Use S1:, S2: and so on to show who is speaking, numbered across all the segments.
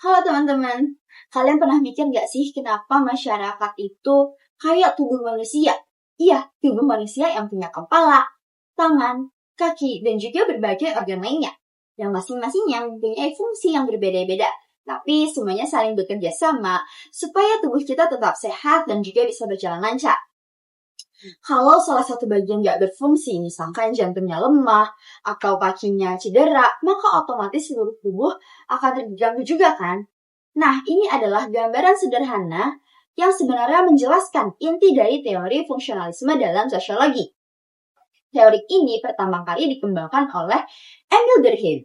S1: Halo teman-teman, kalian pernah mikir gak sih kenapa masyarakat itu kayak tubuh manusia? Iya, tubuh manusia yang punya kepala, tangan, kaki, dan juga berbagai organ lainnya. Yang masing-masingnya mempunyai fungsi yang berbeda-beda, tapi semuanya saling bekerja sama supaya tubuh kita tetap sehat dan juga bisa berjalan lancar. Kalau salah satu bagian nggak berfungsi, misalkan jantungnya lemah atau kakinya cedera, maka otomatis seluruh tubuh akan terganggu juga kan? Nah, ini adalah gambaran sederhana yang sebenarnya menjelaskan inti dari teori fungsionalisme dalam sosiologi. Teori ini pertama kali dikembangkan oleh Emil Durkheim.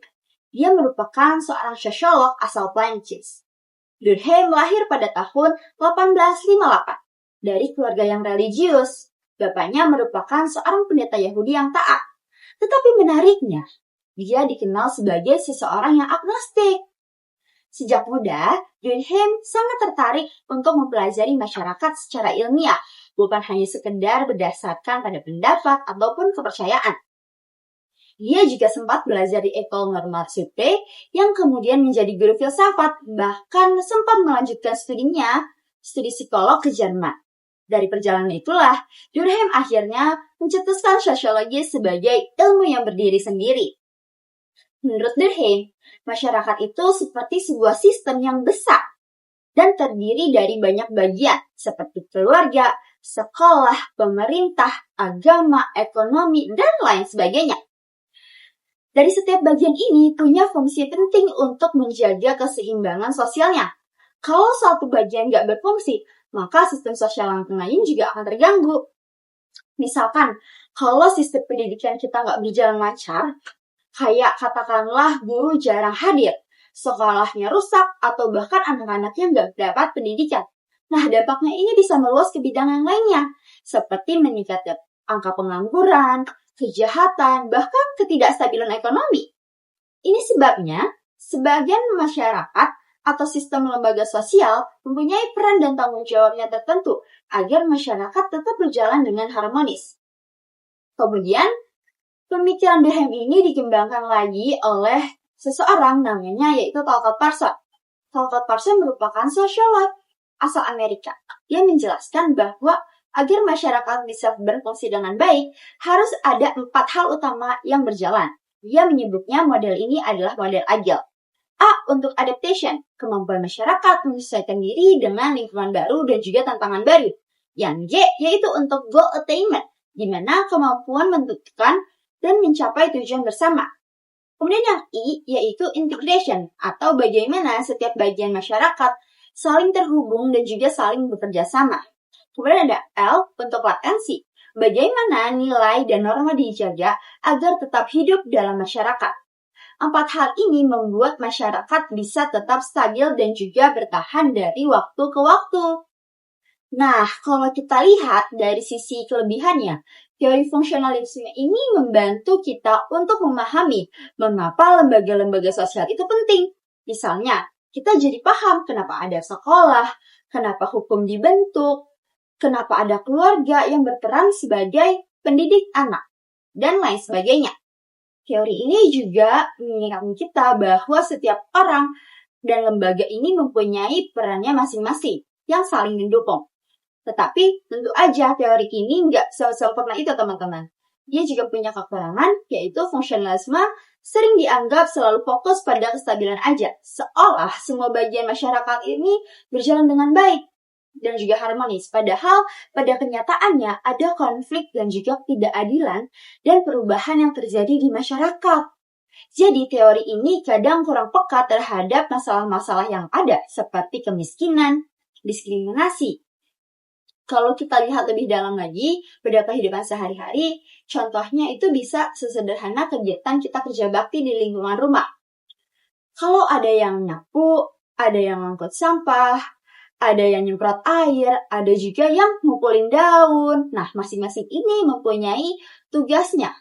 S1: Dia merupakan seorang sosiolog asal Prancis. Durkheim lahir pada tahun 1858 dari keluarga yang religius. Bapaknya merupakan seorang pendeta Yahudi yang taat. Tetapi menariknya, dia dikenal sebagai seseorang yang agnostik. Sejak muda, Durkheim sangat tertarik untuk mempelajari masyarakat secara ilmiah, bukan hanya sekedar berdasarkan pada pendapat ataupun kepercayaan. Dia juga sempat belajar di École Normale Supérieure yang kemudian menjadi guru filsafat, bahkan sempat melanjutkan studi psikolog ke Jerman. Dari perjalanan itulah, Durkheim akhirnya mencetuskan sosiologi sebagai ilmu yang berdiri sendiri. Menurut Durkheim, masyarakat itu seperti sebuah sistem yang besar dan terdiri dari banyak bagian seperti keluarga, sekolah, pemerintah, agama, ekonomi, dan lain sebagainya. Dari setiap bagian ini punya fungsi penting untuk menjaga keseimbangan sosialnya. Kalau satu bagian nggak berfungsi, maka sistem sosial yang lain juga akan terganggu. Misalkan, kalau sistem pendidikan kita nggak berjalan lancar, kayak katakanlah guru jarang hadir, sekolahnya rusak, atau bahkan anak-anaknya nggak dapat pendidikan. Nah, dampaknya ini bisa meluas ke bidang yang lainnya, seperti meningkatnya angka pengangguran, kejahatan, bahkan ketidakstabilan ekonomi. Ini sebabnya, sebagian masyarakat atau sistem lembaga sosial mempunyai peran dan tanggung jawabnya tertentu agar masyarakat tetap berjalan dengan harmonis. Kemudian, pemikiran Durkheim ini dikembangkan lagi oleh seseorang namanya yaitu Talcott Parsons. Talcott Parsons merupakan sosiolog asal Amerika. Dia menjelaskan bahwa agar masyarakat bisa berfungsi dengan baik, harus ada 4 hal utama yang berjalan. Dia menyebutnya model ini adalah model agile. A untuk adaptation, kemampuan masyarakat menyesuaikan diri dengan lingkungan baru dan juga tantangan baru. Yang G yaitu untuk goal attainment, di mana kemampuan menentukan dan mencapai tujuan bersama. Kemudian yang I yaitu integration, atau bagaimana setiap bagian masyarakat saling terhubung dan juga saling bekerja sama. Kemudian ada L untuk latency, bagaimana nilai dan norma dijaga agar tetap hidup dalam masyarakat. 4 hal ini membuat masyarakat bisa tetap stabil dan juga bertahan dari waktu ke waktu. Nah, kalau kita lihat dari sisi kelebihannya, teori fungsionalisme ini membantu kita untuk memahami mengapa lembaga-lembaga sosial itu penting. Misalnya, kita jadi paham kenapa ada sekolah, kenapa hukum dibentuk, kenapa ada keluarga yang berperan sebagai pendidik anak, dan lain sebagainya. Teori ini juga mengingatkan kita bahwa setiap orang dan lembaga ini mempunyai perannya masing-masing yang saling mendukung. Tetapi tentu aja teori ini nggak sempurna itu teman-teman. Dia juga punya kekurangan, yaitu fungsionalisme sering dianggap selalu fokus pada kestabilan aja, seolah semua bagian masyarakat ini berjalan dengan baik dan juga harmonis. Padahal pada kenyataannya ada konflik dan juga ketidakadilan dan perubahan yang terjadi di masyarakat. Jadi teori ini kadang kurang peka terhadap masalah-masalah yang ada seperti kemiskinan, diskriminasi. Kalau kita lihat lebih dalam lagi pada kehidupan sehari-hari, contohnya itu bisa sesederhana kegiatan kita kerja bakti di lingkungan rumah. Kalau ada yang nyapu, ada yang ngangkut sampah, ada yang nyemprot air, ada juga yang ngumpulin daun. Nah, masing-masing ini mempunyai tugasnya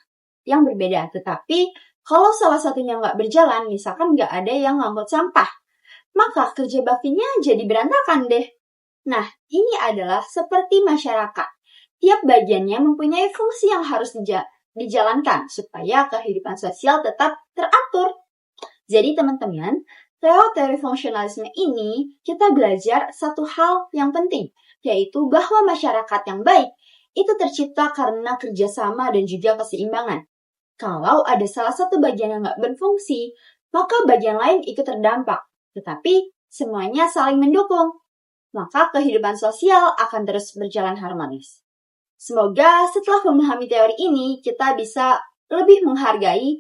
S1: yang berbeda. Tetapi, kalau salah satunya nggak berjalan, misalkan nggak ada yang ngangkut sampah, maka kerja baktinya jadi berantakan deh. Nah, ini adalah seperti masyarakat. Tiap bagiannya mempunyai fungsi yang harus dijalankan supaya kehidupan sosial tetap teratur. Jadi, teman-teman, Lewat teori fungsionalisme ini, kita belajar satu hal yang penting, yaitu bahwa masyarakat yang baik itu tercipta karena kerjasama dan juga keseimbangan. Kalau ada salah satu bagian yang nggak berfungsi, maka bagian lain ikut terdampak. Tetapi semuanya saling mendukung. Maka kehidupan sosial akan terus berjalan harmonis. Semoga setelah memahami teori ini, kita bisa lebih menghargai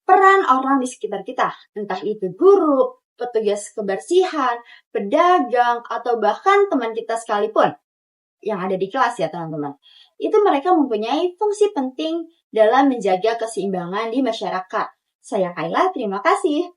S1: peran orang di sekitar kita, entah itu guru, petugas kebersihan, pedagang, atau bahkan teman kita sekalipun yang ada di kelas ya teman-teman. Itu mereka mempunyai fungsi penting dalam menjaga keseimbangan di masyarakat. Saya Kayla, terima kasih.